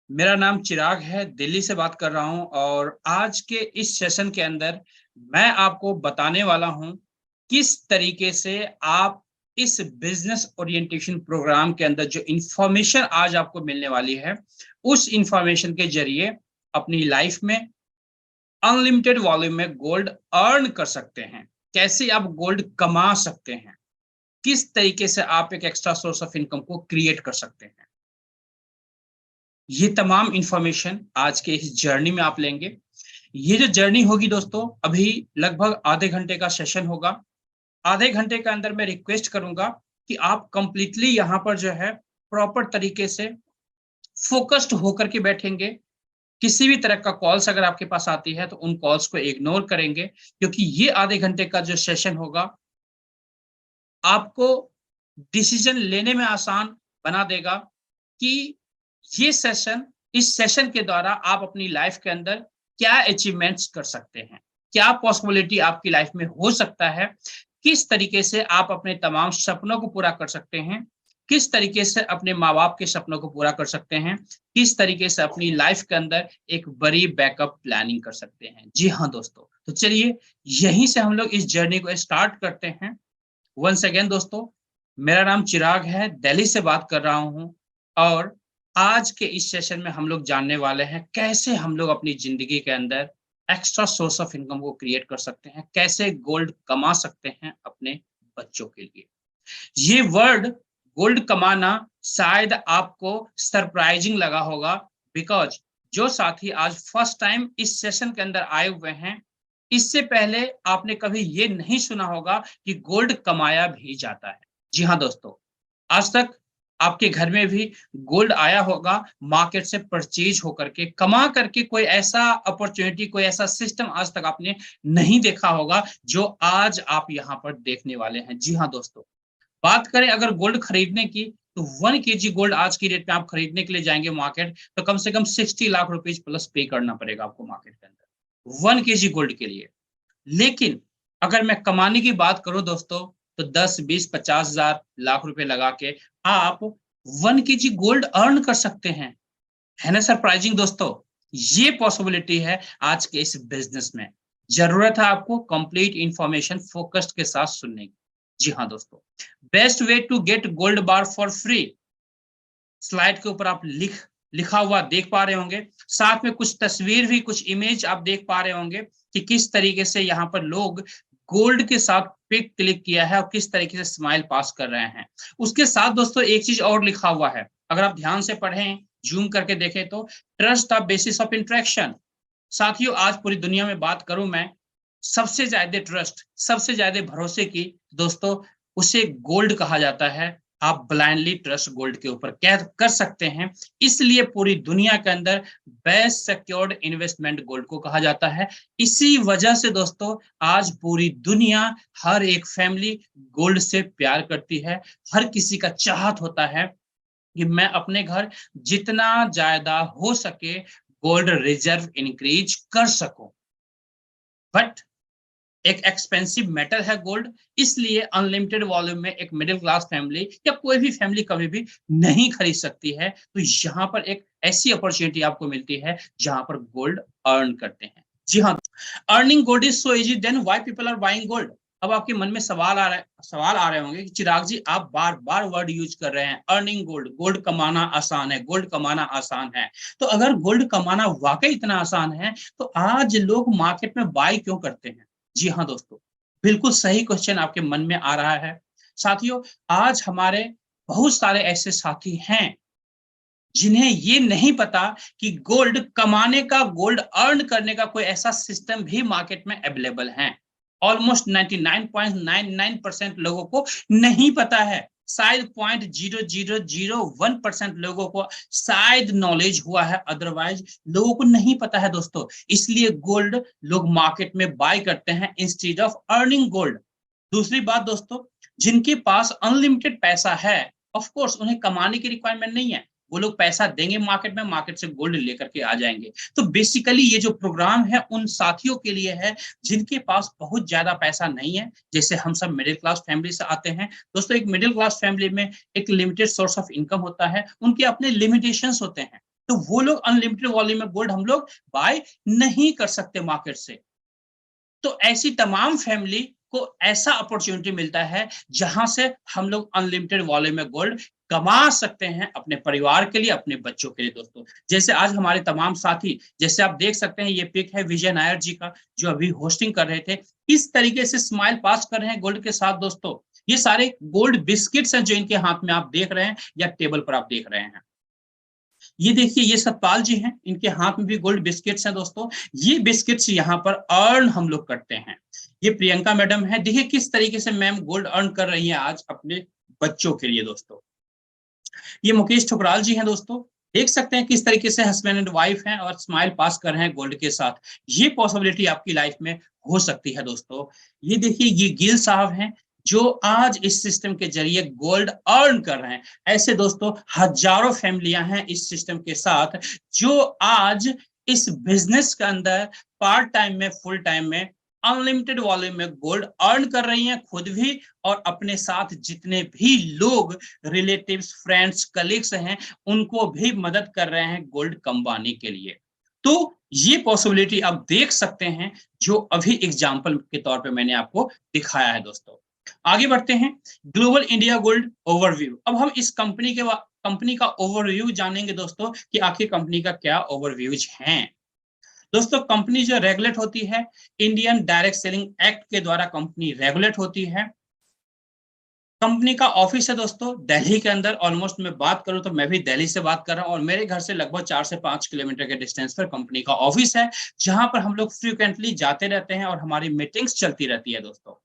मेरा नाम चिराग है, दिल्ली से बात कर रहा हूं और आज के इस सेशन के अंदर मैं आपको बताने वाला हूं किस तरीके से आप इस बिजनेस ओरिएंटेशन प्रोग्राम के अंदर जो इंफॉर्मेशन आज आपको मिलने वाली है, उस इंफॉर्मेशन के जरिए अपनी लाइफ में अनलिमिटेड वॉल्यूम में गोल्ड अर्न कर सकते हैं। कैसे आप गोल्ड कमा सकते हैं, किस तरीके से आप एक एक्स्ट्रा सोर्स ऑफ इनकम को क्रिएट कर सकते हैं, ये तमाम इंफॉर्मेशन आज के इस जर्नी में आप लेंगे। ये जो जर्नी होगी दोस्तों, अभी लगभग आधे घंटे का सेशन होगा। आधे घंटे के अंदर मैं रिक्वेस्ट करूंगा कि आप कंप्लीटली यहाँ पर जो है प्रॉपर तरीके से फोकस्ड होकर के बैठेंगे। किसी भी तरह का कॉल्स अगर आपके पास आती है तो उन कॉल्स को इग्नोर करेंगे, क्योंकि ये आधे घंटे का जो सेशन होगा आपको डिसीजन लेने में आसान बना देगा कि ये सेशन, इस सेशन के द्वारा आप अपनी लाइफ के अंदर क्या अचीवमेंट्स कर सकते हैं, क्या पॉसिबिलिटी आपकी लाइफ में हो सकता है, किस तरीके से आप अपने तमाम सपनों को पूरा कर सकते हैं, किस तरीके से अपने माँ बाप के सपनों को पूरा कर सकते हैं, किस तरीके से अपनी लाइफ के अंदर एक बड़ी बैकअप प्लानिंग कर सकते हैं। जी हाँ दोस्तों, तो चलिए यहीं से हम लोग इस जर्नी को स्टार्ट करते हैं। वंस अगेन दोस्तों, मेरा नाम चिराग है, दिल्ली से बात कर रहा हूं और आज के इस सेशन में हम लोग जानने वाले हैं कैसे हम लोग अपनी जिंदगी के अंदर एक्स्ट्रा सोर्स ऑफ इनकम को क्रिएट कर सकते हैं, कैसे गोल्ड कमा सकते हैं अपने बच्चों के लिए। ये वर्ड गोल्ड कमाना शायद आपको सरप्राइजिंग लगा होगा, बिकॉज जो साथी आज फर्स्ट टाइम इस सेशन के अंदर आए हुए हैं, इससे पहले आपने कभी ये नहीं सुना होगा कि गोल्ड कमाया भी जाता है। जी हाँ दोस्तों, आज तक आपके घर में भी गोल्ड आया होगा, मार्केट से परचेज होकर के, कमा करके। कोई ऐसा अपॉर्चुनिटी, कोई ऐसा सिस्टम आज तक आपने नहीं देखा होगा जो आज आप यहाँ पर देखने वाले हैं। जी हाँ दोस्तों, बात करें अगर गोल्ड खरीदने की, तो 1 kg गोल्ड आज की डेट में आप खरीदने के लिए जाएंगे मार्केट, तो कम से कम 60 लाख रुपीज प्लस पे करना पड़ेगा आपको मार्केट के अंदर 1 kg गोल्ड के लिए। लेकिन अगर मैं कमाने की बात करूं दोस्तों, तो 10, 20, 50 हजार लाख रुपए लगा के आप 1 kg गोल्ड अर्न कर सकते हैं। है ना सरप्राइजिंग दोस्तों? ये पॉसिबिलिटी है आज के इस बिजनेस में। जरूरत है आपको कंप्लीट इंफॉर्मेशन फोकस्ड के साथ सुनने की। जी हाँ दोस्तों, best way to get gold bar for free, slide के ऊपर आप लिखा हुआ देख पा रहे होंगे। साथ में कुछ तस्वीर भी, कुछ इमेज आप देख पा रहे होंगे कि किस तरीके से यहाँ पर लोग गोल्ड के साथ पिक क्लिक किया है और किस तरीके से स्माइल पास कर रहे हैं। उसके साथ दोस्तों एक चीज और लिखा हुआ है, अगर आप ध्यान से पढ़ें, जूम करके देखें, तो trust the basis of interaction. साथियों, आज पूरी दुनिया में बात करूं मैं, सबसे ज्यादा ट्रस्ट, सबसे ज्यादा भरोसे की दोस्तों, उसे गोल्ड कहा जाता है। आप ब्लाइंडली ट्रस्ट गोल्ड के ऊपर क्या कर सकते हैं, इसलिए पूरी दुनिया के अंदर बेस्ट सिक्योर्ड इन्वेस्टमेंट गोल्ड को कहा जाता है। इसी वजह से दोस्तों आज पूरी दुनिया, हर एक फैमिली गोल्ड से प्यार करती है। हर किसी का चाहत होता है कि मैं अपने घर जितना ज्यादा हो सके गोल्ड रिजर्व इंक्रीज कर सकूं। बट एक एक्सपेंसिव मेटल है गोल्ड, इसलिए अनलिमिटेड वॉल्यूम में एक मिडिल क्लास फैमिली या कोई भी फैमिली कभी भी नहीं खरीद सकती है। तो यहाँ पर एक ऐसी अपॉर्चुनिटी आपको मिलती है जहां पर गोल्ड अर्न करते हैं। जी हाँ, earning gold is so easy, then why people are buying gold. अब आपके मन में सवाल आ रहे होंगे कि चिराग जी आप बार बार वर्ड यूज कर रहे हैं, अर्निंग गोल्ड, गोल्ड कमाना आसान है, गोल्ड कमाना आसान है। तो अगर गोल्ड कमाना वाकई इतना आसान है, तो आज लोग मार्केट में बाय क्यों करते हैं? जी हाँ दोस्तों, बिल्कुल सही क्वेश्चन आपके मन में आ रहा है। साथियों, आज हमारे बहुत सारे ऐसे साथी हैं जिन्हें ये नहीं पता कि गोल्ड कमाने का, गोल्ड अर्न करने का कोई ऐसा सिस्टम भी मार्केट में अवेलेबल है। ऑलमोस्ट 99.99% लोगों को नहीं पता है। शायद 0.0001% लोगों को शायद नॉलेज हुआ है, अदरवाइज लोगों को नहीं पता है दोस्तों। इसलिए गोल्ड लोग मार्केट में बाय करते हैं इंस्टेड ऑफ अर्निंग गोल्ड। दूसरी बात दोस्तों, जिनके पास अनलिमिटेड पैसा है, ऑफ कोर्स उन्हें कमाने की रिक्वायरमेंट नहीं है, वो लोग पैसा देंगे मार्केट में, मार्केट से गोल्ड लेकर के आ जाएंगे। तो बेसिकली ये जो प्रोग्राम है उन साथियों के लिए है जिनके पास बहुत ज्यादा पैसा नहीं है। जैसे हम सब मिडिल क्लास फैमिली से आते हैं दोस्तों। एक मिडिल क्लास फैमिली में एक लिमिटेड सोर्स ऑफ इनकम होता है, उनके अपने लिमिटेशंस होते हैं। तो वो लोग अनलिमिटेड वॉल्यूम में गोल्ड हम लोग बाय नहीं कर सकते मार्केट से। तो ऐसी तमाम फैमिली को ऐसा अपॉर्चुनिटी मिलता है जहां से हम लोग अनलिमिटेड वॉल्यूम में गोल्ड कमा सकते हैं अपने परिवार के लिए, अपने बच्चों के लिए दोस्तों। जैसे आज हमारे तमाम साथी, जैसे आप देख सकते हैं, ये पिक है विजय नायर जी का, जो अभी होस्टिंग कर रहे थे। किस तरीके से स्माइल पास कर रहे हैं गोल्ड के साथ दोस्तों। ये सारे गोल्ड बिस्किट्स हैं जो इनके हाथ में आप देख रहे हैं या टेबल पर आप देख रहे हैं। ये देखिए, ये सतपाल जी हैं, इनके हाथ में भी गोल्ड बिस्किट्स हैं दोस्तों। ये बिस्किट्स यहाँ पर अर्न हम लोग करते हैं। ये प्रियंका मैडम है, देखिए किस तरीके से मैम गोल्ड अर्न कर रही हैं आज अपने बच्चों के लिए दोस्तों। ये मुकेश ठुकराल जी हैं दोस्तों, देख सकते हैं किस तरीके से हस्बैंड एंड वाइफ हैं और स्माइल पास कर रहे हैं गोल्ड के साथ। ये पॉसिबिलिटी आपकी लाइफ में हो सकती है दोस्तों। ये देखिए, ये गिल साहब हैं जो आज इस सिस्टम के जरिए गोल्ड अर्न कर रहे हैं। ऐसे दोस्तों हजारों फैमिलियां हैं इस सिस्टम के साथ जो आज इस बिजनेस के अंदर पार्ट टाइम में, फुल टाइम में, अनलिमिटेड वॉल्यूम में गोल्ड अर्न कर रही हैं, खुद भी और अपने साथ जितने भी लोग रिलेटिव्स, फ्रेंड्स, कलीग्स हैं उनको भी मदद कर रहे हैं गोल्ड कमाने के लिए। तो ये पॉसिबिलिटी आप देख सकते हैं जो अभी एग्जांपल के तौर पे मैंने आपको दिखाया है दोस्तों। आगे बढ़ते हैं, ग्लोबल इंडिया गोल्ड ओवरव्यू। अब हम इस कंपनी का ओवरव्यू जानेंगे दोस्तों कि आखिर कंपनी का क्या ओवरव्यूज हैं। दोस्तों कंपनी जो रेगुलेट होती है, इंडियन डायरेक्ट सेलिंग एक्ट के द्वारा कंपनी रेगुलेट होती है। कंपनी का ऑफिस है दोस्तों दिल्ली के अंदर। ऑलमोस्ट मैं बात करूं तो मैं भी दिल्ली से बात कर रहा हूं और मेरे घर से लगभग 4 से 5 किलोमीटर के डिस्टेंस पर कंपनी का ऑफिस है, जहां पर हम लोग फ्रीक्वेंटली जाते रहते हैं और हमारी मीटिंग्स चलती रहती है दोस्तों।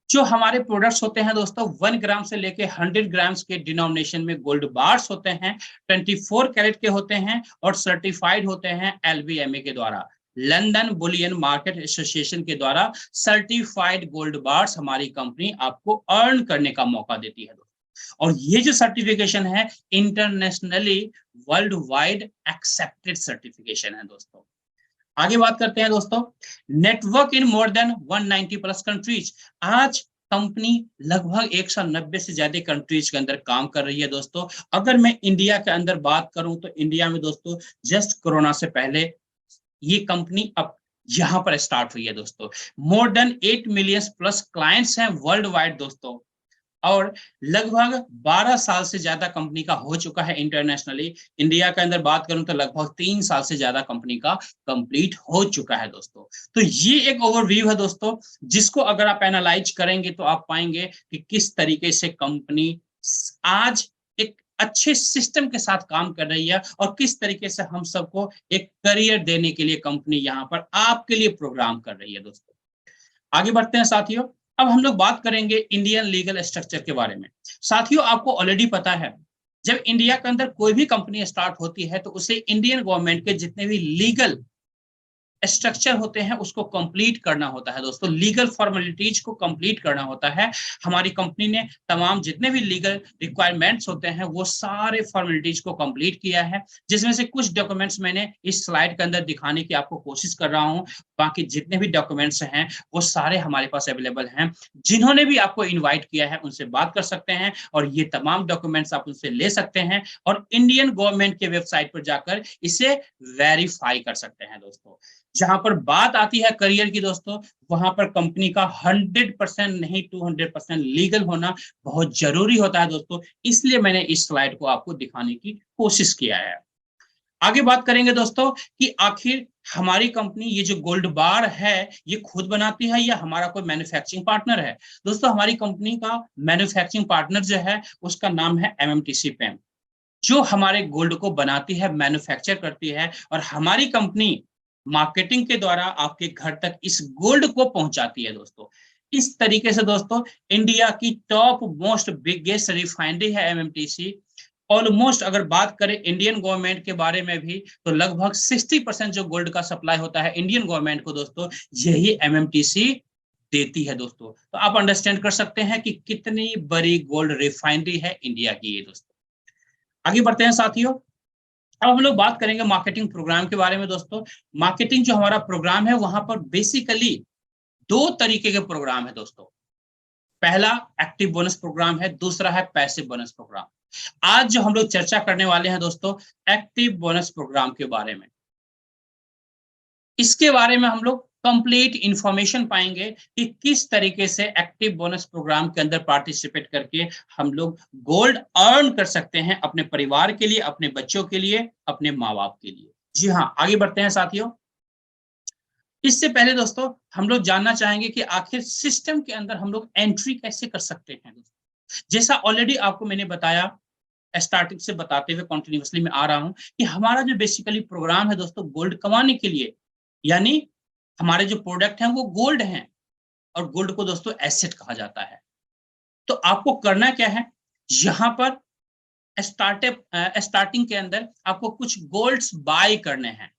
जो हमारे प्रोडक्ट्स होते हैं दोस्तों 1 ग्राम से लेके 100 ग्राम्स के डिनोमिनेशन में गोल्ड बार्स होते हैं, 24 कैरेट के होते हैं और सर्टिफाइड होते हैं LBMA के द्वारा, लंदन बुलियन मार्केट एसोसिएशन के द्वारा सर्टिफाइड गोल्ड बार्स हमारी कंपनी आपको अर्न करने का मौका देती है दोस्तों। और ये जो सर्टिफिकेशन है internationally world wide accepted certification है दोस्तों। आगे बात करते हैं दोस्तों, नेटवर्क इन मोर देन 190 प्लस कंट्रीज। आज कंपनी लगभग 190 से ज्यादा कंट्रीज के अंदर काम कर रही है दोस्तों। अगर मैं इंडिया के अंदर बात करूं तो इंडिया में दोस्तों जस्ट कोरोना से पहले ये कंपनी अब यहां पर स्टार्ट हुई है दोस्तों। More than 8 million plus clients हैं वर्ल्ड वाइड दोस्तों, और लगभग 12 साल से ज्यादा कंपनी का हो चुका है इंटरनेशनली। इंडिया के अंदर बात करूं तो लगभग 3 साल से ज्यादा कंपनी का कंप्लीट हो चुका है दोस्तों। तो ये एक ओवरव्यू है दोस्तों, जिसको अगर आप एनालाइज करेंगे तो आप पाएंगे कि किस तरीके से कंपनी आज एक अच्छे सिस्टम के साथ काम कर रही है और किस तरीके से हम सबको एक करियर देने के लिए कंपनी यहाँ पर आपके लिए प्रोग्राम कर रही है दोस्तों। आगे बढ़ते हैं साथियों, अब हम लोग बात करेंगे इंडियन लीगल स्ट्रक्चर के बारे में। साथियों आपको ऑलरेडी पता है, जब इंडिया के अंदर कोई भी कंपनी स्टार्ट होती है तो उसे इंडियन गवर्नमेंट के जितने भी लीगल स्ट्रक्चर होते हैं उसको कंप्लीट करना होता है दोस्तों, लीगल फॉर्मेलिटीज को कंप्लीट करना होता है। हमारी कंपनी ने तमाम जितने भी लीगल रिक्वायरमेंट्स होते हैं वो सारे फॉर्मेलिटीज को कंप्लीट किया है, जिसमें से कुछ डॉक्यूमेंट्स मैंने इस स्लाइड के अंदर दिखाने की आपको कोशिश कर रहा हूं। बाकी जितने भी डॉक्यूमेंट्स हैं वो सारे हमारे पास अवेलेबल हैं। जिन्होंने भी आपको इन्वाइट किया है उनसे बात कर सकते हैं और ये तमाम डॉक्यूमेंट्स आप उनसे ले सकते हैं और इंडियन गवर्नमेंट के वेबसाइट पर जाकर इसे वेरीफाई कर सकते हैं दोस्तों। जहां पर बात आती है करियर की दोस्तों, वहां पर कंपनी का 100% नहीं 200% लीगल होना बहुत जरूरी होता है दोस्तों। इसलिए मैंने इस स्लाइड को आपको दिखाने की कोशिश किया है। आगे बात करेंगे दोस्तों कि आखिर हमारी कंपनी ये जो गोल्ड बार है ये खुद बनाती है या हमारा कोई मैन्युफैक्चरिंग पार्टनर है। दोस्तों हमारी कंपनी का मैन्युफैक्चरिंग पार्टनर जो है उसका नाम है MMTC PEM, जो हमारे गोल्ड को बनाती है, मैन्युफैक्चर करती है और हमारी कंपनी मार्केटिंग के द्वारा आपके घर तक इस गोल्ड को पहुंचाती है दोस्तों। इस तरीके से दोस्तों इंडिया की टॉप मोस्ट बिगेस्ट रिफाइनरी है MMTC। ऑलमोस्ट अगर बात करें इंडियन गवर्नमेंट के बारे में भी तो लगभग 60% जो गोल्ड का सप्लाई होता है इंडियन गवर्नमेंट को दोस्तों यही MMTC देती है दोस्तों। तो आप अंडरस्टैंड कर सकते हैं कि कितनी बड़ी गोल्ड रिफाइनरी है इंडिया की ये दोस्तों। आगे बढ़ते हैं साथियों, अब हम लोग बात करेंगे मार्केटिंग प्रोग्राम के बारे में दोस्तों। मार्केटिंग जो हमारा प्रोग्राम है वहां पर बेसिकली 2 तरीके के प्रोग्राम है दोस्तों। पहला एक्टिव बोनस प्रोग्राम है, दूसरा है पैसिव बोनस प्रोग्राम। आज जो हम लोग चर्चा करने वाले हैं दोस्तों, एक्टिव बोनस प्रोग्राम के बारे में। इसके बारे में हम लोग कंप्लीट इंफॉर्मेशन पाएंगे कि किस तरीके से एक्टिव बोनस प्रोग्राम के अंदर पार्टिसिपेट करके हम लोग गोल्ड अर्न कर सकते हैं अपने परिवार के लिए, अपने बच्चों के लिए, अपने माँ बाप के लिए। जी हाँ, आगे बढ़ते हैं साथियों। इससे पहले दोस्तों हम लोग जानना चाहेंगे कि आखिर सिस्टम के अंदर हम लोग एंट्री कैसे कर सकते हैं। जैसा ऑलरेडी आपको मैंने बताया, स्टार्टिंग से बताते हुए कंटिन्यूअसली मैं आ रहा हूं कि हमारा जो बेसिकली प्रोग्राम है दोस्तों, गोल्ड कमाने के लिए, यानी हमारे जो प्रोडक्ट हैं वो गोल्ड हैं, और गोल्ड को दोस्तों एसेट कहा जाता है। तो आपको करना क्या है, यहाँ पर स्टार्टिंग के अंदर आपको कुछ गोल्ड्स बाय करने हैं,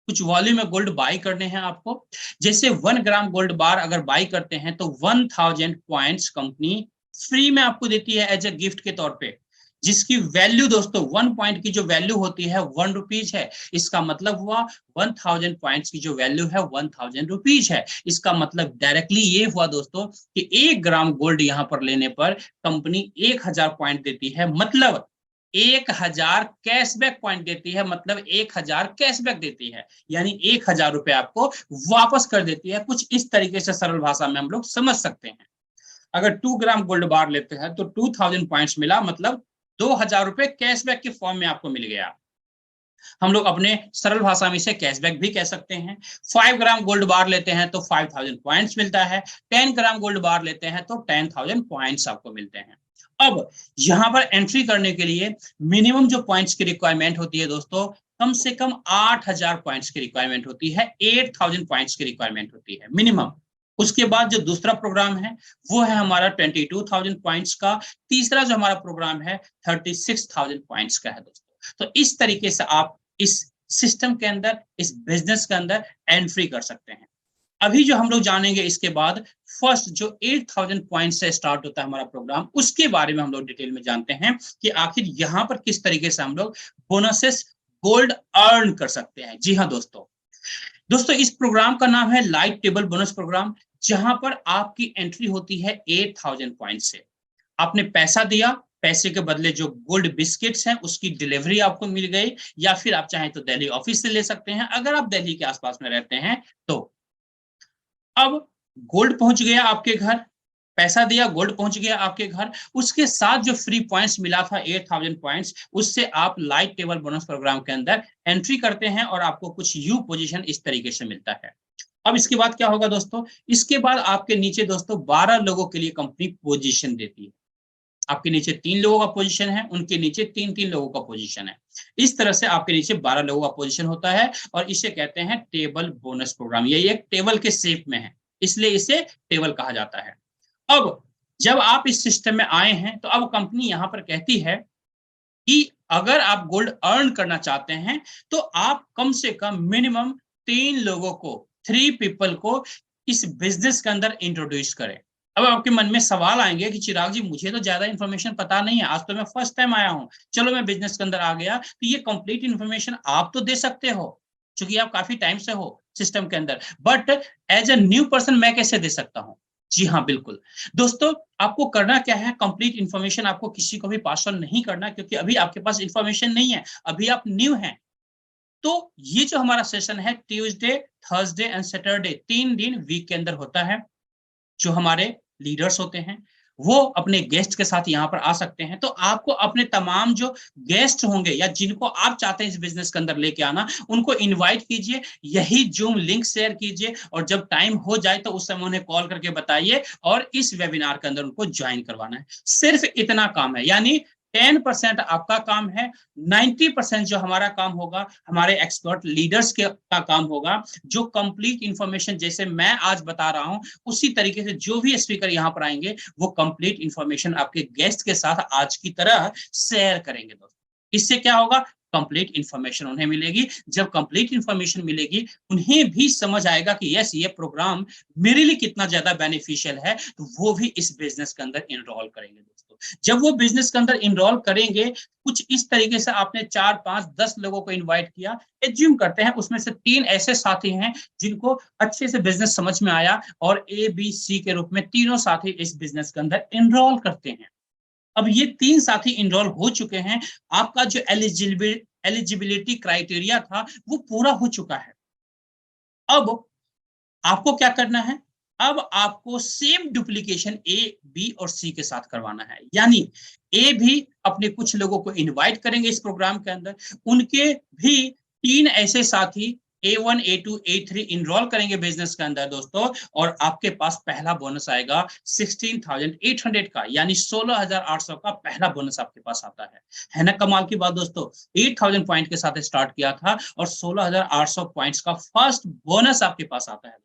कुछ वॉल्यूम में गोल्ड बाय करने हैं आपको। जैसे 1 ग्राम गोल्ड बार अगर बाय करते हैं तो 1000 पॉइंट्स कंपनी फ्री में आपको देती है एज ए गिफ्ट के तौर पे, जिसकी वैल्यू दोस्तों 1 पॉइंट की जो वैल्यू होती है 1 रुपीज है। इसका मतलब हुआ 1000 पॉइंट्स की जो वैल्यू है 1000 रुपीज है। इसका मतलब डायरेक्टली ये हुआ दोस्तों कि 1 ग्राम गोल्ड यहाँ पर लेने पर कंपनी 1000 पॉइंट देती है, मतलब 1000 कैशबैक पॉइंट देती है, मतलब 1000 कैशबैक देती है, यानी 1000 रुपए आपको वापस कर देती है। कुछ इस तरीके से सरल भाषा में हम लोग समझ सकते हैं। अगर 2 ग्राम गोल्ड बार लेते हैं तो 2000 पॉइंट्स मिला, मतलब 2000 रुपए कैशबैक के फॉर्म में आपको मिल गया। हम लोग अपने सरल भाषा में इसे कैशबैक भी कह सकते हैं। 5 ग्राम गोल्ड बार लेते हैं तो 5000 पॉइंट्स मिलता है। 10 ग्राम गोल्ड बार लेते हैं तो 10,000 पॉइंट्स आपको मिलते हैं। अब यहां पर एंट्री करने के लिए मिनिमम जो पॉइंट्स की रिक्वायरमेंट होती है दोस्तों, कम से कम 8000 पॉइंट्स की रिक्वायरमेंट होती है, 8000 पॉइंट्स की रिक्वायरमेंट होती है मिनिमम। उसके बाद जो दूसरा प्रोग्राम है वो है हमारा 22,000 पॉइंट्स का। तीसरा जो हमारा प्रोग्राम है 36,000 पॉइंट्स का है दोस्तों। तो इस तरीके से आप इस सिस्टम के अंदर, इस बिजनेस के अंदर एंट्री कर सकते हैं। अभी जो हम लोग जानेंगे इसके बाद, फर्स्ट जो 8000 पॉइंट से स्टार्ट होता है हमारा प्रोग्राम, उसके बारे में हम लोग डिटेल में जानते हैं कि आखिर यहां पर किस तरीके से हम लोग बोनसेस गोल्ड अर्न कर सकते हैं। जी हाँ दोस्तों, इस प्रोग्राम का नाम है लाइट टेबल बोनस प्रोग्राम, जहां पर आपकी एंट्री होती है 8000 पॉइंट से। आपने पैसा दिया, पैसे के बदले जो गोल्ड बिस्किट्स हैं उसकी डिलीवरी आपको मिल गई, या फिर आप चाहें तो दिल्ली ऑफिस से ले सकते हैं अगर आप दिल्ली के आसपास में रहते हैं तो। अब गोल्ड पहुंच गया आपके घर, पैसा दिया, गोल्ड पहुंच गया आपके घर, उसके साथ जो फ्री पॉइंट्स मिला था 8000 पॉइंट्स, उससे आप लाइट टेबल बोनस प्रोग्राम के अंदर एंट्री करते हैं और आपको कुछ यू पोजीशन इस तरीके से मिलता है। अब इसके बाद क्या होगा दोस्तों, इसके बाद आपके नीचे दोस्तों 12 लोगों के लिए कंपनी पोजीशन देती है। आपके नीचे 3 लोगों का पोजीशन है, उनके नीचे 3-3 लोगों का पोजीशन है। इस तरह से आपके नीचे 12 लोगों का पोजीशन होता है, और इसे कहते हैं टेबल बोनस प्रोग्राम। ये एक टेबल के शेप में है, इसलिए इसे टेबल कहा जाता है। अब जब आप इस सिस्टम में आए हैं तो अब कंपनी यहां पर कहती है कि अगर आप गोल्ड अर्न करना चाहते हैं तो आप कम से कम मिनिमम 3 लोगों को, 3 पीपल को इस बिजनेस के अंदर इंट्रोड्यूस करें। अब आपके मन में सवाल आएंगे कि चिराग जी, मुझे तो ज्यादा इन्फॉर्मेशन पता नहीं है, आज तो मैं फर्स्ट टाइम आया हूं, चलो मैं बिजनेस के अंदर आ गया, तो ये कंप्लीट इन्फॉर्मेशन आप तो दे सकते हो क्योंकि आप काफी टाइम से हो सिस्टम के अंदर, but as a new person मैं कैसे दे सकता हूं? जी हाँ बिल्कुल दोस्तों, आपको करना क्या है, कंप्लीट इन्फॉर्मेशन आपको किसी को भी पास ऑन नहीं करना, क्योंकि अभी आपके पास इन्फॉर्मेशन नहीं है, अभी आप न्यू हैं। तो ये जो हमारा सेशन है ट्यूसडे, थर्सडे एंड सैटरडे, 3 दिन वीक के अंदर होता है। जो हमारे लीडर्स होते हैं वो अपने गेस्ट के साथ यहाँ पर आ सकते हैं। तो आपको अपने तमाम जो गेस्ट होंगे या जिनको आप चाहते हैं इस बिजनेस के अंदर लेके आना, उनको इनवाइट कीजिए, यही जूम लिंक शेयर कीजिए, और जब टाइम हो जाए तो उस समय उन्हें कॉल करके बताइए और इस वेबिनार के अंदर उनको ज्वाइन करवाना है। सिर्फ इतना काम है, यानी 10% आपका काम है, 90% जो हमारा काम होगा हमारे एक्सपर्ट लीडर्स का काम होगा, जो कंप्लीट इंफॉर्मेशन जैसे मैं आज बता रहा हूं उसी तरीके से जो भी स्पीकर यहां पर आएंगे वो कंप्लीट इंफॉर्मेशन आपके गेस्ट के साथ आज की तरह शेयर करेंगे दोस्तों। इससे क्या होगा, कंप्लीट इंफॉर्मेशन उन्हें मिलेगी। जब कंप्लीट इंफॉर्मेशन मिलेगी उन्हें भी समझ आएगा कि यस, ये प्रोग्राम मेरे लिए कितना ज्यादा बेनिफिशियल है, तो वो भी इस बिजनेस के अंदर इनरोल करेंगे दोस्तों। जब वो बिजनेस के अंदर इनरोल करेंगे, कुछ इस तरीके से आपने 4, 5, 10 लोगों को इनवाइट किया, एज्यूम करते हैं उसमें से 3 ऐसे साथी हैं जिनको अच्छे से बिजनेस समझ में आया, और ABC के रूप में तीनों साथी इस बिजनेस के अंदर इनरोल करते हैं। अब ये 3 साथी इनरोल हो चुके हैं, आपका जो एलिजिबिलिटी क्राइटेरिया था वो पूरा हो चुका है। अब आपको क्या करना है, अब आपको सेम डुप्लीकेशन ए, बी और सी के साथ करवाना है। यानी ए भी अपने कुछ लोगों को इनवाइट करेंगे इस प्रोग्राम के अंदर, उनके भी 3 ऐसे साथी A1, A2, A3 इनरोल करेंगे बिजनेस के अंदर दोस्तों, और आपके पास पहला बोनस आएगा 16,800 का, यानी 16,800 का पहला बोनस आपके पास आता है ना। कमाल की बात दोस्तों, 8,000 पॉइंट के साथ स्टार्ट किया था और 16,800 पॉइंट्स का फर्स्ट बोनस आपके पास आता है,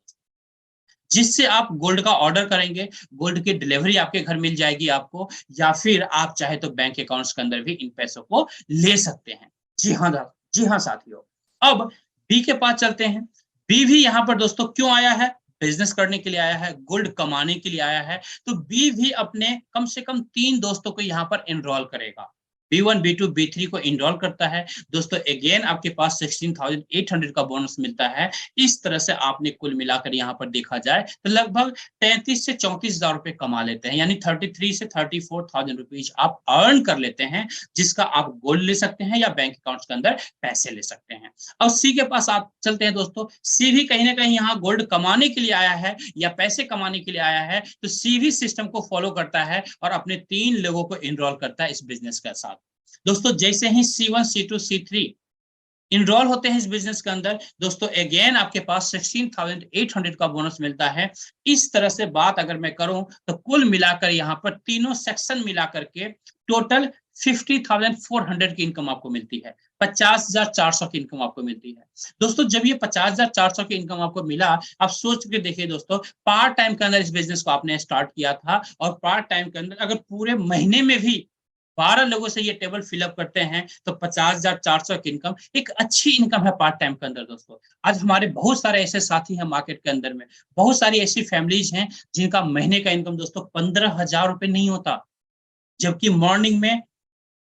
जिससे आप गोल्ड का ऑर्डर करेंगे, गोल्ड की डिलीवरी आपके घर मिल जाएगी आपको, या फिर आप चाहे तो बैंक अकाउंट्स के अंदर भी इन पैसों को ले सकते हैं। जी हाँ साथियों। अब बी के पास चलते हैं। बी भी यहाँ पर दोस्तों क्यों आया है, बिजनेस करने के लिए आया है, गोल्ड कमाने के लिए आया है। तो बी भी अपने कम से कम 3 दोस्तों को यहाँ पर एनरोल करेगा। B1, B2, B3 को इनरोल करता है दोस्तों। अगेन आपके पास 16,800 का बोनस मिलता है। इस तरह से आपने कुल मिलाकर यहाँ पर देखा जाए तो लगभग 33 से 34,000 रुपए कमा लेते हैं, यानी 33 से 34,000 रुपीज आप अर्न कर लेते हैं, जिसका आप गोल्ड ले सकते हैं या बैंक अकाउंट के अंदर पैसे ले सकते हैं। और सी के पास आप चलते हैं दोस्तों। सी भी कहीं ना कहीं यहाँ गोल्ड कमाने के लिए आया है या पैसे कमाने के लिए आया है, तो सी भी सिस्टम को फॉलो करता है और अपने 3 लोगों को इनरोल करता है इस बिजनेस के साथ दोस्तों। जैसे ही C1, C2, C3 इनरोल होते हैं इस बिजनेस के अंदर दोस्तों, अगेन आपके पास 16,800 का बोनस मिलता है। इस तरह से बात अगर मैं करूं तो कुल मिलाकर यहाँ पर तीनों सेक्शन मिलाकर के टोटल 50,400 की इनकम आपको मिलती है, 50,400 की इनकम आपको मिलती है दोस्तों। जब ये 50,400 की इनकम आपको मिला, आप सोच के देखिए दोस्तों, पार्ट टाइम के अंदर इस बिजनेस को आपने स्टार्ट किया था, और पार्ट टाइम के अंदर अगर पूरे महीने में भी 12 लोगों से ये टेबल फिलअप करते हैं तो 50,400 की इनकम एक अच्छी इनकम है पार्ट टाइम के अंदर दोस्तों। आज हमारे बहुत सारे ऐसे साथी हैं मार्केट के अंदर में, बहुत सारी ऐसी फैमिलीज हैं जिनका महीने का इनकम दोस्तों 15,000 रुपए नहीं होता, जबकि मॉर्निंग में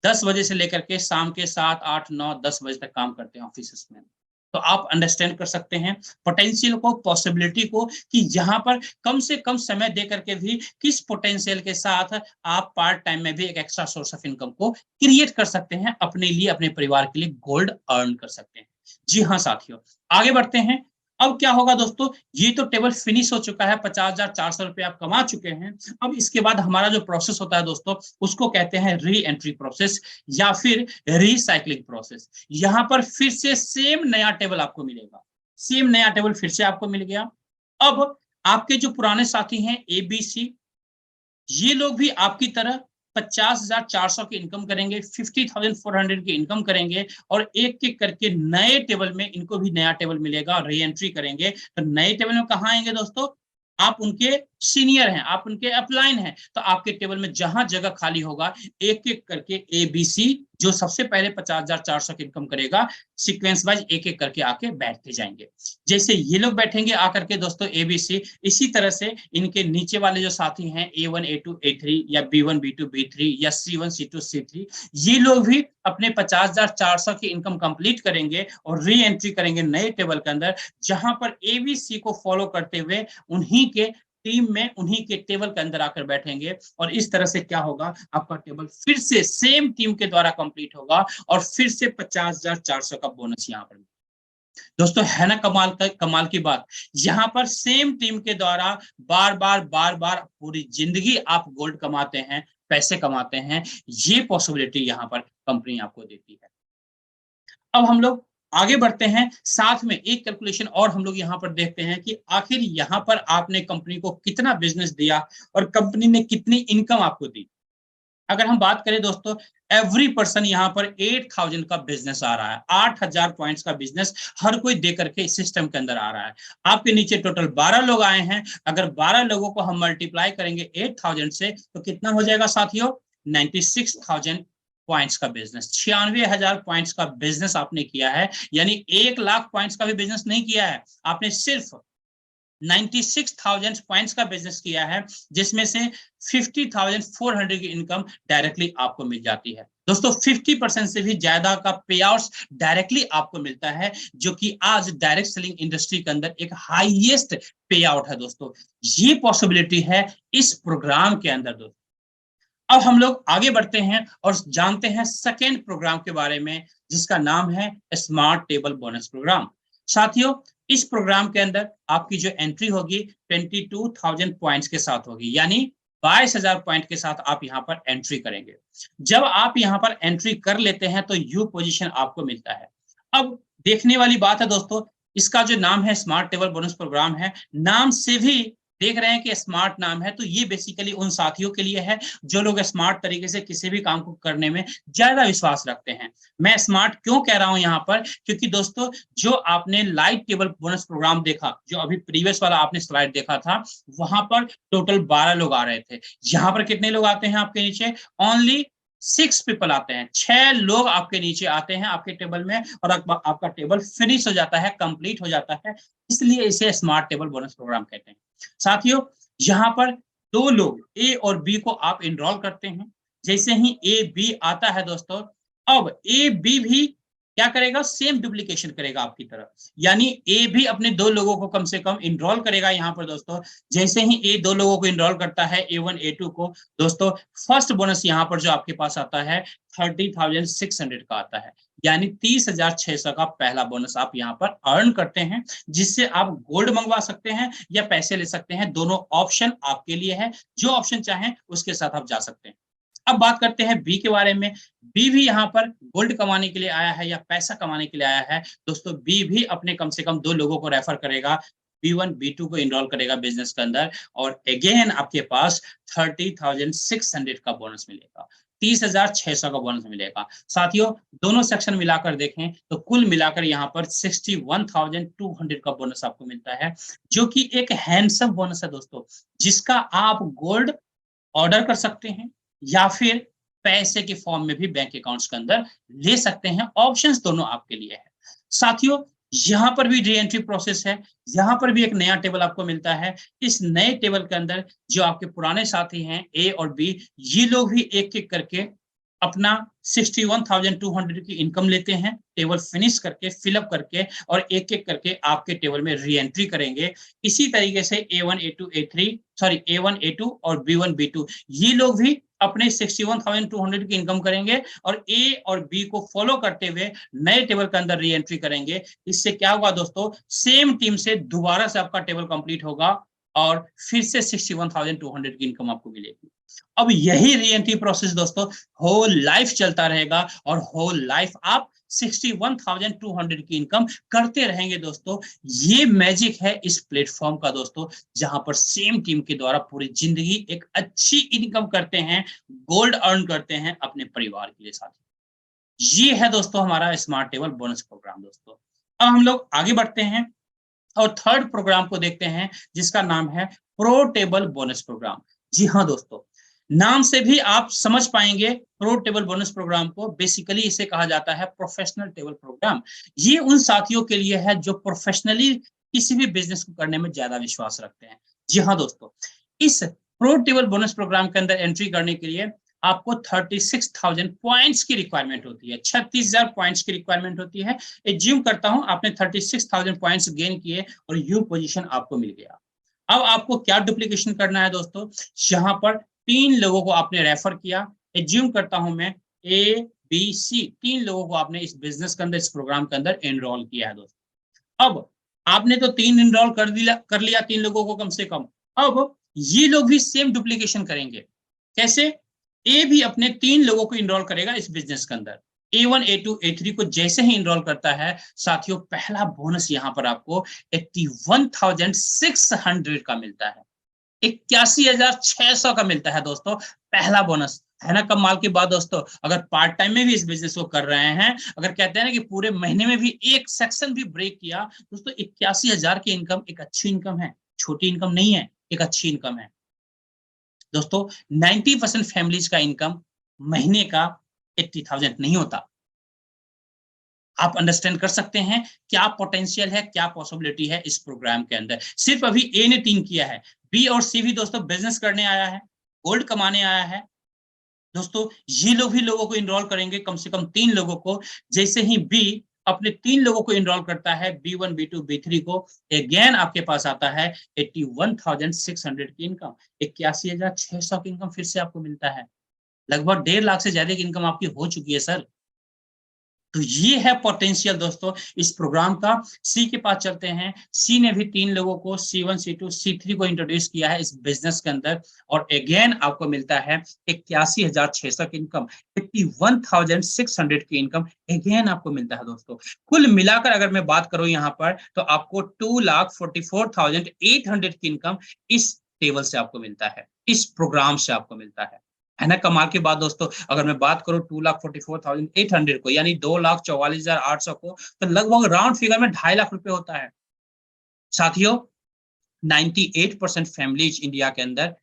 10 बजे से लेकर के शाम के 7, 8, 9, 10 बजे तक काम करते हैं ऑफिस में। तो आप अंडरस्टैंड कर सकते हैं पोटेंशियल को, पॉसिबिलिटी को, कि यहाँ पर कम से कम समय दे करके भी किस पोटेंशियल के साथ आप पार्ट टाइम में भी एक एक्स्ट्रा सोर्स ऑफ इनकम को क्रिएट कर सकते हैं, अपने लिए, अपने परिवार के लिए गोल्ड अर्न कर सकते हैं। जी हाँ साथियों, आगे बढ़ते हैं। अब क्या होगा दोस्तों, ये तो टेबल फिनिश हो चुका है, 50,400 रुपए आप कमा चुके हैं। अब इसके बाद हमारा जो प्रोसेस होता है दोस्तों, उसको कहते हैं री एंट्री प्रोसेस या फिर रिसाइकलिंग प्रोसेस। यहां पर फिर से सेम नया टेबल आपको मिलेगा, सेम नया टेबल फिर से आपको मिल गया। अब आपके जो पुराने साथी हैं ABC, ये लोग भी आपकी तरह 50,400 की इनकम करेंगे, 50,400 की इनकम करेंगे, और एक एक करके नए टेबल में इनको भी नया टेबल मिलेगा, री एंट्री करेंगे। तो नए टेबल में कहाँ आएंगे दोस्तों, आप उनके सीनियर हैं, आप उनके अपलाइन हैं, तो आपके टेबल में जहां जगह खाली होगा एक एक करके ABC जो सबसे पहले 50,400 की इनकम करेगा, सीक्वेंस वाइज एक एक करके आके बैठते जाएंगे। जैसे ये लोग बैठेंगे आकर के दोस्तों ABC, इसी तरह से इनके नीचे वाले जो साथी हैं A1, A2, A3 या B1, B2, B3 या C1, C2, C3, ये लोग भी अपने 50,400 की इनकम कंप्लीट करेंगे और री एंट्री करेंगे नए टेबल के अंदर, जहां पर ABC को फॉलो करते हुए उन्हीं के टीम में, उन्हीं के टेबल के अंदर आकर बैठेंगे। और इस तरह से क्या होगा, आपका टेबल फिर से सेम टीम के द्वारा कंप्लीट होगा और फिर से 50,400 का बोनस यहाँ पर दोस्तों। है ना कमाल की बात। यहाँ पर सेम टीम के द्वारा बार बार पूरी जिंदगी आप गोल्ड कमाते हैं, पैसे कमाते हैं, ये पॉसिबिलिटी यहाँ पर कंपनी आपको देती है। अब हम लोग आगे बढ़ते हैं, साथ में एक कैलकुलेशन और हम लोग यहाँ पर देखते हैं कि आखिर यहाँ पर आपने कंपनी को कितना बिजनेस दिया और कंपनी ने कितनी इनकम आपको दी। अगर हम बात करें दोस्तों, एवरी पर्सन यहाँ पर 8,000 का बिजनेस आ रहा है, 8,000 पॉइंट्स का बिजनेस हर कोई दे करके इस सिस्टम के अंदर आ रहा है। आपके नीचे टोटल 12 लोग आए हैं, अगर 12 लोगों को हम मल्टीप्लाई करेंगे 8,000 से तो कितना हो जाएगा साथियों, 96,000 पॉइंट्स का बिजनेस, 96,000 पॉइंट्स का बिजनेस आपने किया है। यानी 1,00,000 पॉइंट्स का भी बिजनेस नहीं किया है आपने, सिर्फ 96,000 पॉइंट्स का बिजनेस किया है, जिसमें से 50,400 की इनकम डायरेक्टली आपको मिल जाती है दोस्तों। 50% से भी ज्यादा का पे आउट डायरेक्टली आपको मिलता है, जो कि आज डायरेक्ट सेलिंग इंडस्ट्री के अंदर एक हाईएस्ट पे आउट है दोस्तों। ये पॉसिबिलिटी है इस प्रोग्राम के अंदर दोस्तों। अब हम लोग आगे बढ़ते हैं और जानते हैं सेकेंड प्रोग्राम के बारे में, जिसका नाम है स्मार्ट टेबल बोनस प्रोग्राम। साथियों, इस प्रोग्राम के अंदर आपकी जो एंट्री होगी 22,000 पॉइंट्स के साथ होगी, यानी 22,000 पॉइंट के साथ आप यहाँ पर एंट्री करेंगे। जब आप यहाँ पर एंट्री कर लेते हैं तो यू पोजीशन आपको मिलता है। अब देखने वाली बात है दोस्तों, इसका जो नाम है स्मार्ट टेबल बोनस प्रोग्राम है, नाम से भी देख रहे हैं कि स्मार्ट नाम है, तो ये बेसिकली उन साथियों के लिए है जो लोग स्मार्ट तरीके से किसी भी काम को करने में ज्यादा विश्वास रखते हैं। मैं स्मार्ट क्यों कह रहा हूं यहाँ पर, क्योंकि दोस्तों जो आपने लाइट टेबल बोनस प्रोग्राम देखा, जो अभी प्रीवियस वाला आपने स्लाइड देखा था, वहां पर टोटल 12 लोग आ रहे थे। यहाँ पर कितने लोग आते हैं आपके नीचे? ओनली 6 पीपल आते हैं। 6 लोग आपके नीचे आते हैं आपके टेबल में, और आपका टेबल फिनिश हो जाता है, कंप्लीट हो जाता है। इसलिए इसे स्मार्ट टेबल बोनस प्रोग्राम कहते हैं। साथियों, यहाँ पर 2 लोग ए और बी को आप इनरोल करते हैं। जैसे ही ए बी आता है दोस्तों, अब ए बी भी क्या करेगा? सेम डुप्लीकेशन करेगा आपकी तरफ, यानी ए भी अपने 2 लोगों को कम से कम इनरोल करेगा यहाँ पर दोस्तों। जैसे ही ए 2 लोगों को इनरोल करता है, A1 A2 को, दोस्तों फर्स्ट बोनस यहाँ पर जो आपके पास आता है 30,600 का आता है, यानी 30,600 का पहला बोनस आप यहाँ पर अर्न करते हैं, जिससे आप गोल्ड मंगवा सकते हैं या पैसे ले सकते हैं। दोनों ऑप्शन आपके लिए है, जो ऑप्शन चाहें उसके साथ आप जा सकते हैं। अब बात करते हैं बी के बारे में। बी भी यहाँ पर गोल्ड कमाने के लिए आया है या पैसा कमाने के लिए आया है। दोस्तों बी भी अपने कम से कम 2 लोगों को रेफर करेगा, B1 B2 को इनरोल करेगा बिजनेस के अंदर, और अगेन आपके पास 30,600 का बोनस मिलेगा, 30,600 का बोनस मिलेगा। साथियों, दोनों सेक्शन मिलाकर देखें तो कुल मिलाकर यहाँ पर 61,200 का बोनस आपको मिलता है, जो कि एक हैंडसम बोनस है दोस्तों, जिसका आप गोल्ड ऑर्डर कर सकते हैं या फिर पैसे के फॉर्म में भी बैंक अकाउंट्स के अंदर ले सकते हैं। ऑप्शंस दोनों आपके लिए है। साथियों, यहां पर भी री एंट्री प्रोसेस है। यहां पर भी एक नया टेबल आपको मिलता है। इस नए टेबल के अंदर जो आपके पुराने साथी हैं ए और बी, ये लोग भी एक एक करके अपना 61,200 की इनकम लेते हैं, टेबल फिनिश करके, फिलअप करके, और एक एक करके आपके टेबल में री एंट्री करेंगे। इसी तरीके से A1 A2 A3 sorry A1 A2 और B1 B2 ये लोग भी अपने 61,200 की इनकम करेंगे और ए और बी को फॉलो करते हुए नए टेबल के अंदर री एंट्री करेंगे। इससे क्या होगा दोस्तों, सेम टीम से दोबारा से आपका टेबल कंप्लीट होगा और फिर से 61,200 की इनकम आपको मिलेगी। अब यही री एंट्री प्रोसेस दोस्तों होल लाइफ चलता रहेगा, और होल लाइफ आप 61,200 की इनकम करते रहेंगे दोस्तों। ये मैजिक है इस प्लेटफॉर्म का दोस्तों, जहां पर सेम टीम के द्वारा पूरी जिंदगी एक अच्छी इनकम करते हैं, गोल्ड अर्न करते हैं अपने परिवार के लिए। साथ ये है दोस्तों हमारा स्मार्ट टेबल बोनस प्रोग्राम दोस्तों। अब हम लोग आगे बढ़ते हैं और थर्ड प्रोग्राम को देखते हैं, जिसका नाम है प्रो टेबल बोनस प्रोग्राम। जी हाँ दोस्तों, नाम से भी आप समझ पाएंगे प्रो टेबल बोनस प्रोग्राम को। बेसिकली इसे कहा जाता है प्रोफेशनल टेबल प्रोग्राम। ये उन साथियों के लिए है जो प्रोफेशनली किसी भी बिजनेस को करने में ज्यादा विश्वास रखते हैं। जी हाँ दोस्तों, इस प्रो टेबल बोनस प्रोग्राम के अंदर एंट्री करने के लिए आपको 36,000 पॉइंट्स की रिक्वायरमेंट होती है, 36,000 पॉइंट्स की रिक्वायरमेंट होती है। एज्यूम करता हूं आपने 36,000 पॉइंट्स गेन किए और यू पोजीशन आपको मिल गया। अब आपको क्या डुप्लीकेशन करना है दोस्तों, यहाँ पर 3 लोगों को आपने रेफर किया। एज्यूम करता हूं मैं ABC 3 लोगों को आपने इस बिजनेस के अंदर, इस प्रोग्राम के अंदर एनरोल किया है दोस्तों। अब आपने तो 3 इनरोल कर लिया 3 लोगों को कम से कम। अब ये लोग भी सेम डुप्लीकेशन करेंगे। कैसे? ए भी अपने 3 लोगों को इनरोल करेगा इस बिजनेस के अंदर। A1 A2 A3 को जैसे ही इनरोल करता है साथियों, पहला बोनस यहाँ पर आपको 81,600 का मिलता है, 81,600 का मिलता है दोस्तों, पहला बोनस है ना। कमाल की बात दोस्तों, अगर पार्ट टाइम में भी इस बिजनेस को कर रहे हैं, अगर कहते हैं ना कि पूरे महीने में भी एक सेक्शन भी ब्रेक किया, दोस्तों 81,000 की इनकम एक अच्छी इनकम है, छोटी इनकम नहीं है, एक अच्छी इनकम है दोस्तों। 90% फैमिलीज का इनकम महीने का 80,000 नहीं होता। आप अंडरस्टैंड कर सकते हैं क्या पोटेंशियल है, क्या पॉसिबिलिटी है इस प्रोग्राम के अंदर। सिर्फ अभी ए ने 3 किया है, बी और सी भी दोस्तों बिजनेस करने आया है, गोल्ड कमाने आया है दोस्तों। ये लोग भी लोगों को इनरोल करेंगे, कम से कम 3 लोगों को। जैसे ही बी अपने 3 लोगों को इनरोल करता है, B1 B2 B3 को, अगेन आपके पास आता है 81,600 की इनकम, 81,600 की इनकम फिर से आपको मिलता है। लगभग 1.5 लाख से ज्यादा की इनकम आपकी हो चुकी है सर। तो ये है पोटेंशियल दोस्तों इस प्रोग्राम का। सी के पास चलते हैं। सी ने भी 3 लोगों को C1, C2, C3 को इंट्रोड्यूस किया है इस बिजनेस के अंदर, और अगेन आपको मिलता है 81,600 की इनकम, 81,600 की इनकम अगेन आपको मिलता है दोस्तों। कुल मिलाकर अगर मैं बात करूं यहाँ पर, तो आपको 2,44,800 की इनकम इस टेबल से आपको मिलता है, इस प्रोग्राम से आपको मिलता है ना। कमाल की बात दोस्तों। अगर मैं बात करूं 2,44,800 को, यानी 2,44,800 को, तो लगभग राउंड फिगर में 2.5 लाख रुपए होता है साथियों। 98% फैमिलीज इंडिया के अंदर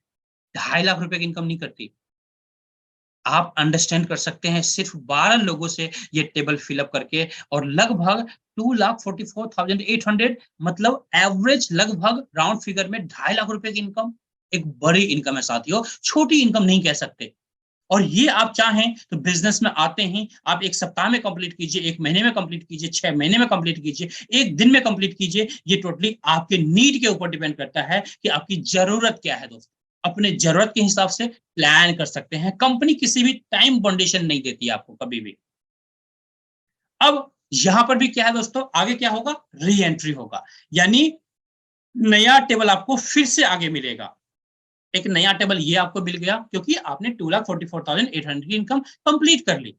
2.5 लाख रुपए की इनकम नहीं करती। आप अंडरस्टैंड कर सकते हैं सिर्फ 12 लोगों से ये टेबल फिलअप करके, और लगभग 2,44,800, मतलब एवरेज लगभग राउंड फिगर में 2.5 लाख रुपए की इनकम एक बड़ी इनकम है साथियों, छोटी इनकम नहीं कह सकते। और ये आप चाहें तो बिजनेस में आते ही आप 1 सप्ताह में कंप्लीट कीजिए, 1 महीने में कंप्लीट कीजिए, 6 महीने में कंप्लीट कीजिए, 1 दिन में कंप्लीट कीजिए। ये टोटली आपके नीड के ऊपर डिपेंड करता है कि आपकी जरूरत क्या है दोस्तों। अपने जरूरत के हिसाब से प्लान कर सकते हैं। कंपनी किसी भी टाइम कंडीशन नहीं देती आपको कभी भी। अब यहां पर भी क्या है दोस्तों, आगे क्या होगा, री एंट्री होगा, यानी नया टेबल आपको फिर से आगे मिलेगा। एक नया टेबल ये आपको मिल गया क्योंकि आपने 2,44,800 की इनकम कंप्लीट कर ली।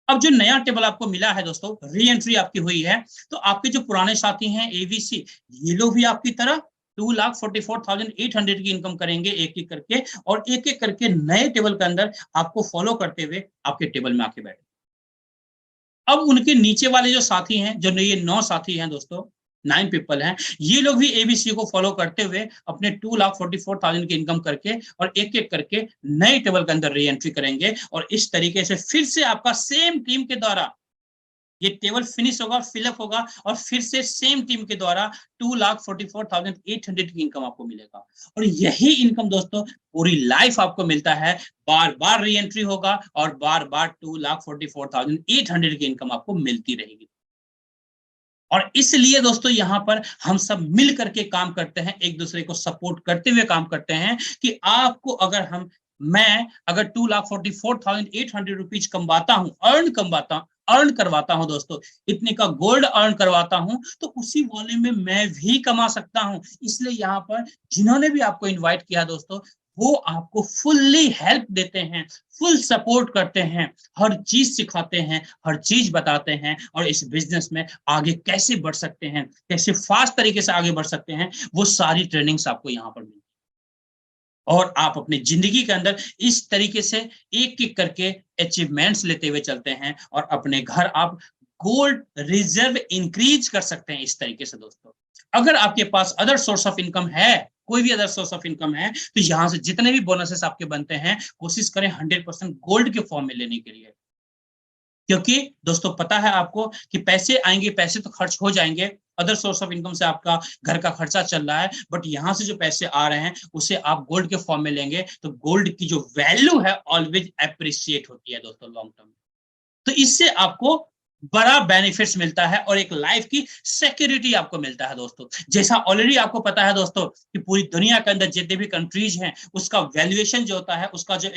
अब जो नया टेबल आपको मिला है दोस्तों, री एंट्री आपकी हुई है, तो आपके जो पुराने साथी हैं एबीसी, ये लोग भी आपकी तरह 2,44,800 की इनकम करेंगे एक एक करके, और एक एक करके नए टेबल के अंदर आपको फॉलो करते हुए आपके टेबल में आके बैठे। अब उनके नीचे वाले जो साथी हैं, जो ये 9 साथी हैं दोस्तों, 9 पीपल हैं, ये लोग भी एबीसी को फॉलो करते हुए अपने 2,44,000 की इनकम करके और एक एक करके नए टेबल के अंदर री एंट्री करेंगे, और इस तरीके से फिर से आपका सेम टीम के द्वारा ये टेबल फिनिश होगा, फिलअप होगा, और फिर से सेम टीम के द्वारा 2,44,800 की इनकम आपको मिलेगा। और यही इनकम दोस्तों पूरी लाइफ आपको मिलता है। बार बार री एंट्री होगा और बार बार 2,44,800 की इनकम आपको मिलती रहेगी। और इसलिए दोस्तों यहाँ पर हम सब मिल करके काम करते हैं, एक दूसरे को सपोर्ट करते हुए काम करते हैं कि आपको अगर मैं अगर 2,44,800 रुपीज कमाता हूं, अर्न करवाता हूं दोस्तों, इतने का गोल्ड अर्न करवाता हूं, तो उसी वॉल्यूम में मैं भी कमा सकता हूं। इसलिए यहाँ पर जिन्होंने भी आपको इनवाइट किया दोस्तों, वो आपको फुल्ली हेल्प देते हैं, फुल सपोर्ट करते हैं, हर चीज सिखाते हैं, हर चीज बताते हैं, और इस बिजनेस में आगे कैसे बढ़ सकते हैं, कैसे फास्ट तरीके से आगे बढ़ सकते हैं, वो सारी ट्रेनिंग्स आपको यहाँ पर मिलती है। और आप अपनी जिंदगी के अंदर इस तरीके से एक एक करके अचीवमेंट्स लेते हुए चलते हैं, और अपने घर आप गोल्ड रिजर्व इंक्रीज कर सकते हैं इस तरीके से दोस्तों। अगर आपके पास अदर सोर्स ऑफ इनकम है, कोई भी अदर सोर्स ऑफ इनकम है, तो यहां से जितने भी बोनसेस आपके बनते हैं, कोशिश करें 100% गोल्ड के फॉर्म में लेने के लिए। क्योंकि दोस्तों पता है आपको कि पैसे आएंगे, पैसे तो खर्च हो जाएंगे, अदर सोर्स ऑफ इनकम से आपका घर का खर्चा चल रहा है, बट यहां से जो पैसे आ रहे हैं उसे आप गोल्ड के फॉर्म में लेंगे, तो गोल्ड की जो वैल्यू है ऑलवेज अप्रिशिएट होती है दोस्तों लॉन्ग टर्म में। तो इससे आपको बड़ा बेनिफिट्स मिलता है, और एक लाइफ की सिक्योरिटी आपको मिलता है दोस्तों। जैसा ऑलरेडी आपको पता है दोस्तों कि पूरी दुनिया के अंदर जितने भी कंट्रीज हैं, उसका वैल्यूएशन जो होता है, उसका जो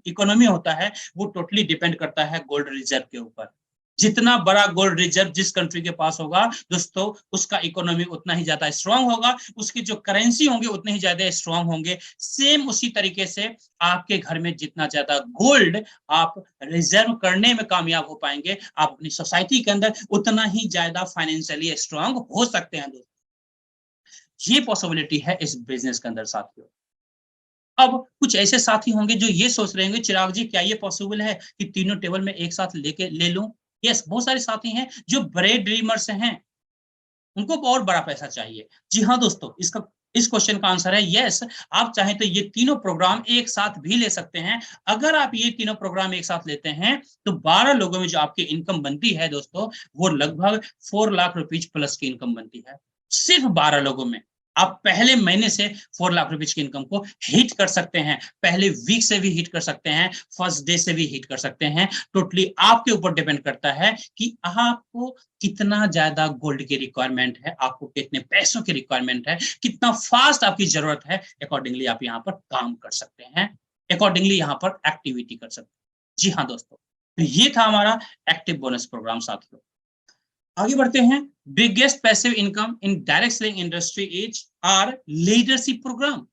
इकोनॉमी होता है, वो टोटली डिपेंड करता है गोल्ड रिजर्व के ऊपर। जितना बड़ा गोल्ड रिजर्व जिस कंट्री के पास होगा दोस्तों, उसका इकोनॉमी उतना ही ज्यादा स्ट्रांग होगा, उसकी जो करेंसी होंगे उतने ही ज्यादा स्ट्रांग होंगे। सेम उसी तरीके से आपके घर में जितना ज्यादा गोल्ड आप रिजर्व करने में कामयाब हो पाएंगे, आप अपनी सोसाइटी के अंदर उतना ही ज्यादा फाइनेंशियली स्ट्रांग हो सकते हैं दोस्तों। ये पॉसिबिलिटी है इस बिजनेस के अंदर साथियों। अब कुछ ऐसे साथी होंगे जो ये सोच रहे होंगे, चिराग जी क्या ये पॉसिबल है कि तीनों टेबल में एक साथ लेके ले लूं? यस, बहुत सारे साथी हैं जो बड़े ड्रीमर्स हैं, उनको और बड़ा पैसा चाहिए। जी हाँ दोस्तों, इसका इस क्वेश्चन का आंसर है यस। आप चाहें तो ये तीनों प्रोग्राम एक साथ भी ले सकते हैं। अगर आप ये तीनों प्रोग्राम एक साथ लेते हैं, तो 12 लोगों में जो आपकी इनकम बनती है दोस्तों, वो लगभग 4 लाख रुपीज प्लस की इनकम बनती है, सिर्फ 12 लोगों में। आप पहले महीने से 4 लाख रुपीज की इनकम को हिट कर सकते हैं, पहले वीक से भी हिट कर सकते हैं, फर्स्ट डे से भी हिट कर सकते हैं। टोटली आपके ऊपर डिपेंड करता है कि आपको कितना ज्यादा गोल्ड की रिक्वायरमेंट है, आपको कितने पैसों की रिक्वायरमेंट है, कितना फास्ट आपकी जरूरत है। अकॉर्डिंगली आप यहाँ पर काम कर सकते हैं, अकॉर्डिंगली यहाँ पर एक्टिविटी कर सकते हैं। जी हाँ दोस्तों, तो ये था हमारा एक्टिव बोनस प्रोग्राम साथियों। आगे बढ़ते हैं। Biggest passive income in direct selling industry is our leadership program.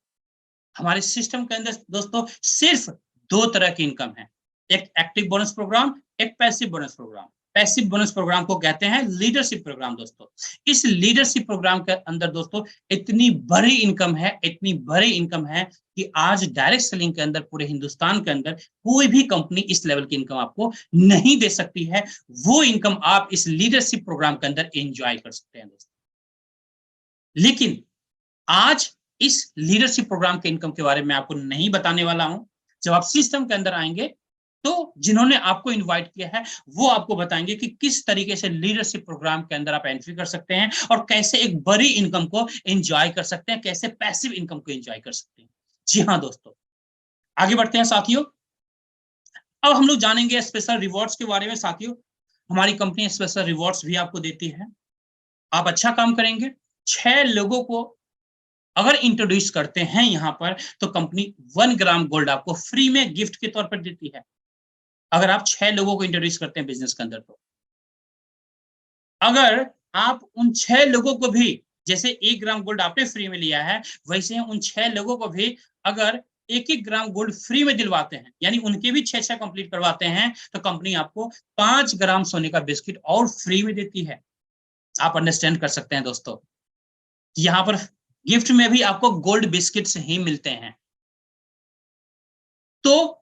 हमारे सिस्टम के अंदर दोस्तों सिर्फ दो तरह की इनकम है, एक एक्टिव बोनस प्रोग्राम, एक passive bonus program. Passive bonus program को कहते हैं लीडरशिप प्रोग्राम दोस्तों। इस लीडरशिप प्रोग्राम के अंदर दोस्तों इतनी बड़ी इनकम है, इतनी बड़ी इनकम है कि आज डायरेक्ट सेलिंग के अंदर पूरे हिंदुस्तान के अंदर कोई भी कंपनी इस लेवल की इनकम आपको नहीं दे सकती है। वो इनकम आप इस लीडरशिप प्रोग्राम के अंदर एंजॉय कर सकते हैं दोस्तों। लेकिन आज इस लीडरशिप प्रोग्राम के इनकम के बारे में आपको नहीं बताने वाला हूं। जब आप सिस्टम के अंदर आएंगे तो जिन्होंने आपको इनवाइट किया है वो आपको बताएंगे कि किस तरीके से लीडरशिप प्रोग्राम के अंदर आप एंट्री कर सकते हैं और कैसे एक बड़ी इनकम को एंजॉय कर सकते हैं, कैसे पैसिव इनकम को एंजॉय कर सकते हैं। जी हाँ दोस्तों, आगे बढ़ते हैं साथियों। अब हम लोग जानेंगे स्पेशल रिवॉर्ड्स के बारे में साथियों। हमारी कंपनी स्पेशल रिवॉर्ड्स भी आपको देती है। आप अच्छा काम करेंगे, 6 लोगों को अगर इंट्रोड्यूस करते हैं यहां पर तो कंपनी 1 ग्राम गोल्ड आपको फ्री में गिफ्ट के तौर पर देती है। अगर आप 6 लोगों को इंट्रोड्यूस करते हैं बिजनेस के अंदर तो अगर आप उन 6 लोगों को भी, जैसे 1 ग्राम गोल्ड आपने फ्री में लिया है, वैसे उन 6 लोगों को भी अगर 1-1 ग्राम गोल्ड फ्री में दिलवाते हैं, यानी उनके भी 6-6 कंप्लीट करवाते हैं, तो कंपनी आपको 5 ग्राम सोने का बिस्किट और फ्री में देती है। आप अंडरस्टैंड कर सकते हैं दोस्तों, यहां पर गिफ्ट में भी आपको गोल्ड बिस्किट्स ही मिलते हैं। तो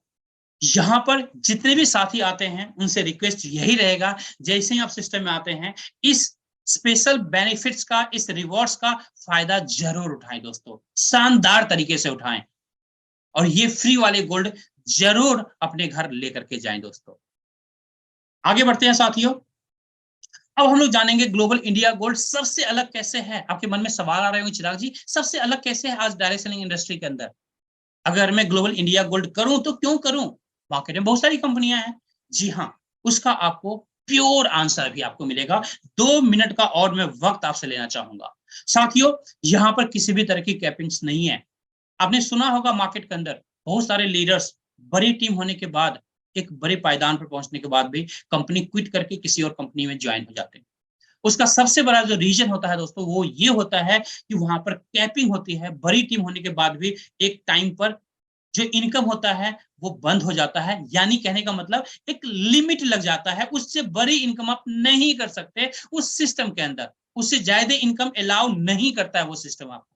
यहां पर जितने भी साथी आते हैं उनसे रिक्वेस्ट यही रहेगा, जैसे ही आप सिस्टम में आते हैं इस स्पेशल बेनिफिट्स का, इस रिवॉर्ड्स का फायदा जरूर उठाएं दोस्तों, शानदार तरीके से उठाएं और ये फ्री वाले गोल्ड जरूर अपने घर लेकर के जाएं दोस्तों। आगे बढ़ते हैं साथियों। अब हम लोग जानेंगे ग्लोबल इंडिया गोल्ड सबसे अलग कैसे है। आपके मन में सवाल आ रहे होंगे, चिराग जी सबसे अलग कैसे है आज डायरेक्ट सेलिंग इंडस्ट्री के अंदर? अगर मैं ग्लोबल इंडिया गोल्ड करूं तो क्यों करूं? मार्केट में बहुत सारी कंपनियां हैं। जी हाँ, उसका आपको प्योर आंसर भी आपको मिलेगा। 2 मिनट का और मैं वक्त आपसे लेना चाहूंगा साथियों। यहां पर किसी भी तरह की कैपिंग्स नहीं है। आपने सुना होगा मार्केट के अंदर बहुत सारे लीडर्स बड़ी टीम होने के बाद, एक बड़े पायदान पर पहुंचने के बाद भी कंपनी क्विट करके किसी और कंपनी में ज्वाइन हो जाते हैं। उसका सबसे बड़ा जो रीजन होता है दोस्तों वो ये होता है कि वहां पर कैपिंग होती है। बड़ी टीम होने के बाद भी एक टाइम पर जो इनकम होता है वो बंद हो जाता है, यानी कहने का मतलब एक लिमिट लग जाता है, उससे बड़ी इनकम आप नहीं कर सकते उस सिस्टम के अंदर, उससे ज्यादा इनकम अलाउ नहीं करता है वो सिस्टम आपको।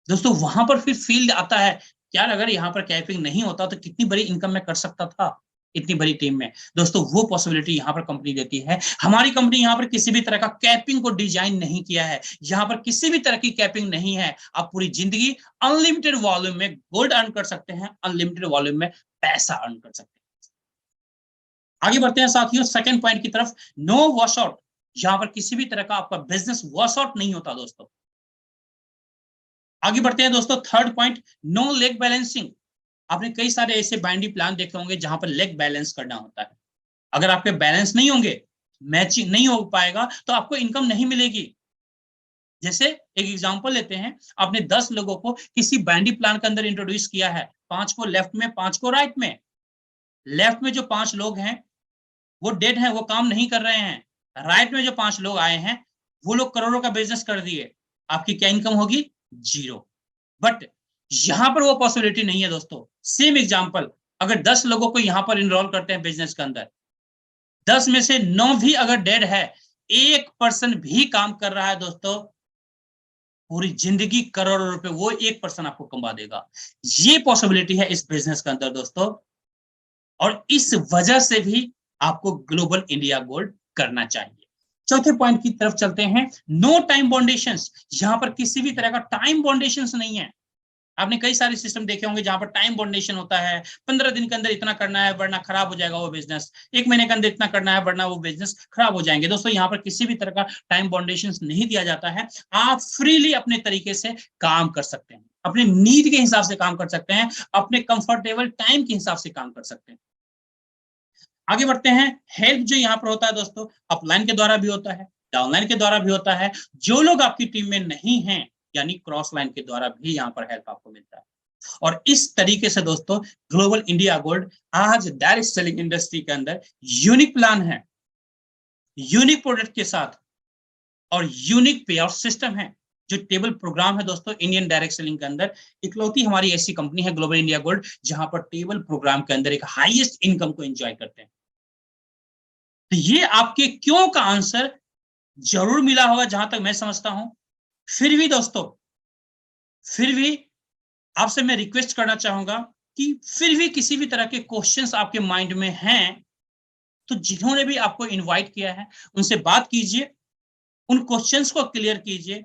दोस्तों वहां पर फिर फील्ड आता है, यार अगर यहाँ पर कैपिंग नहीं होता तो कितनी बड़ी इनकम मैं कर सकता था इतनी बड़ी टीम में। दोस्तों वो पॉसिबिलिटी यहाँ पर कंपनी देती है। हमारी कंपनी यहाँ पर किसी भी तरह का कैपिंग को डिजाइन नहीं किया है, यहाँ पर किसी भी तरह की कैपिंग नहीं है। आप पूरी जिंदगी अनलिमिटेड वॉल्यूम में गोल्ड अर्न कर सकते हैं, अनलिमिटेड वॉल्यूम में पैसा अर्न कर सकते हैं। आगे बढ़ते हैं साथियों सेकंड पॉइंट की तरफ। नो वॉश आउट, यहाँ पर किसी भी तरह का आपका बिजनेस वॉश आउट नहीं होता दोस्तों। आगे बढ़ते हैं दोस्तों third point, no leg balancing. आपने कई सारे ऐसे बाइंडी प्लान देखे होंगे जहां पर लेग बैलेंस करना होता है। अगर आपके बैलेंस नहीं होंगे, मैचिंग नहीं हो पाएगा तो आपको इनकम नहीं मिलेगी। जैसे एक एग्जांपल लेते हैं, आपने 10 लोगों को किसी बाइंडी प्लान के अंदर इंट्रोड्यूस किया है, 5 को लेफ्ट में 5 को राइट में। लेफ्ट में जो 5 लोग हैं वो डेड हैं, वो काम नहीं कर रहे हैं। राइट में जो 5 लोग आए हैं वो लोग करोड़ों का बिजनेस कर दिए। आपकी क्या इनकम होगी? 0। बट यहां पर वो पॉसिबिलिटी नहीं है दोस्तों। सेम एग्जांपल, अगर 10 लोगों को यहां पर इनरोल करते हैं बिजनेस के अंदर, 10 में से 9 भी अगर डेड है, 1% भी काम कर रहा है दोस्तों, पूरी जिंदगी करोड़ों रुपए वो 1% आपको कमा देगा। ये पॉसिबिलिटी है इस बिजनेस के अंदर दोस्तों, और इस वजह से भी आपको ग्लोबल इंडिया गोल्ड करना चाहिए। चौथे पॉइंट की तरफ चलते हैं, नो टाइम बाउंडेशंस। यहां पर किसी भी तरह का टाइम बाउंडेशंस नहीं है। आपने कई सारे सिस्टम देखे होंगे जहां पर टाइम बाउंडेशन होता है, 15 दिन के अंदर इतना करना है वरना खराब हो जाएगा वो बिजनेस, 1 महीने के अंदर इतना करना है वरना वो बिजनेस खराब हो जाएंगे। दोस्तों यहाँ पर किसी भी तरह का टाइम बाउंडेशन नहीं दिया जाता है। आप फ्रीली अपने तरीके से काम कर सकते हैं, अपने नीड के हिसाब से काम कर सकते हैं, अपने कंफर्टेबल टाइम के हिसाब से काम कर सकते हैं। आगे बढ़ते हैं। हेल्प जो यहाँ पर होता है दोस्तों, अपलाइन के द्वारा भी होता है, डाउनलाइन के द्वारा भी होता है। जो लोग आपकी टीम में नहीं है, यानी क्रॉस लाइन के द्वारा भी यहाँ पर हेल्प आपको मिलता है। और इस तरीके से दोस्तों ग्लोबल इंडिया गोल्ड आज डायरेक्ट सेलिंग इंडस्ट्री के अंदर यूनिक प्लान है, यूनिक प्रोडक्ट के साथ और यूनिक पे आउट सिस्टम है। जो टेबल प्रोग्राम है दोस्तों इंडियन डायरेक्ट सेलिंग के अंदर इकलौती हमारी ऐसी कंपनी है ग्लोबल इंडिया गोल्ड जहां पर टेबल प्रोग्राम के अंदर एक हाईएस्ट इनकम को एंजॉय करते हैं। तो ये आपके क्यों का आंसर जरूर मिला होगा जहां तक मैं समझता हूं। फिर भी दोस्तों, फिर भी आपसे मैं रिक्वेस्ट करना चाहूंगा कि फिर भी किसी भी तरह के क्वेश्चंस आपके माइंड में हैं तो जिन्होंने भी आपको इनवाइट किया है उनसे बात कीजिए, उन क्वेश्चंस को क्लियर कीजिए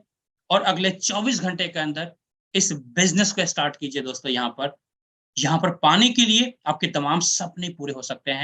और अगले 24 घंटे के अंदर इस बिजनेस को स्टार्ट कीजिए दोस्तों। यहाँ पर पाने के लिए आपके तमाम सपने पूरे हो सकते हैं।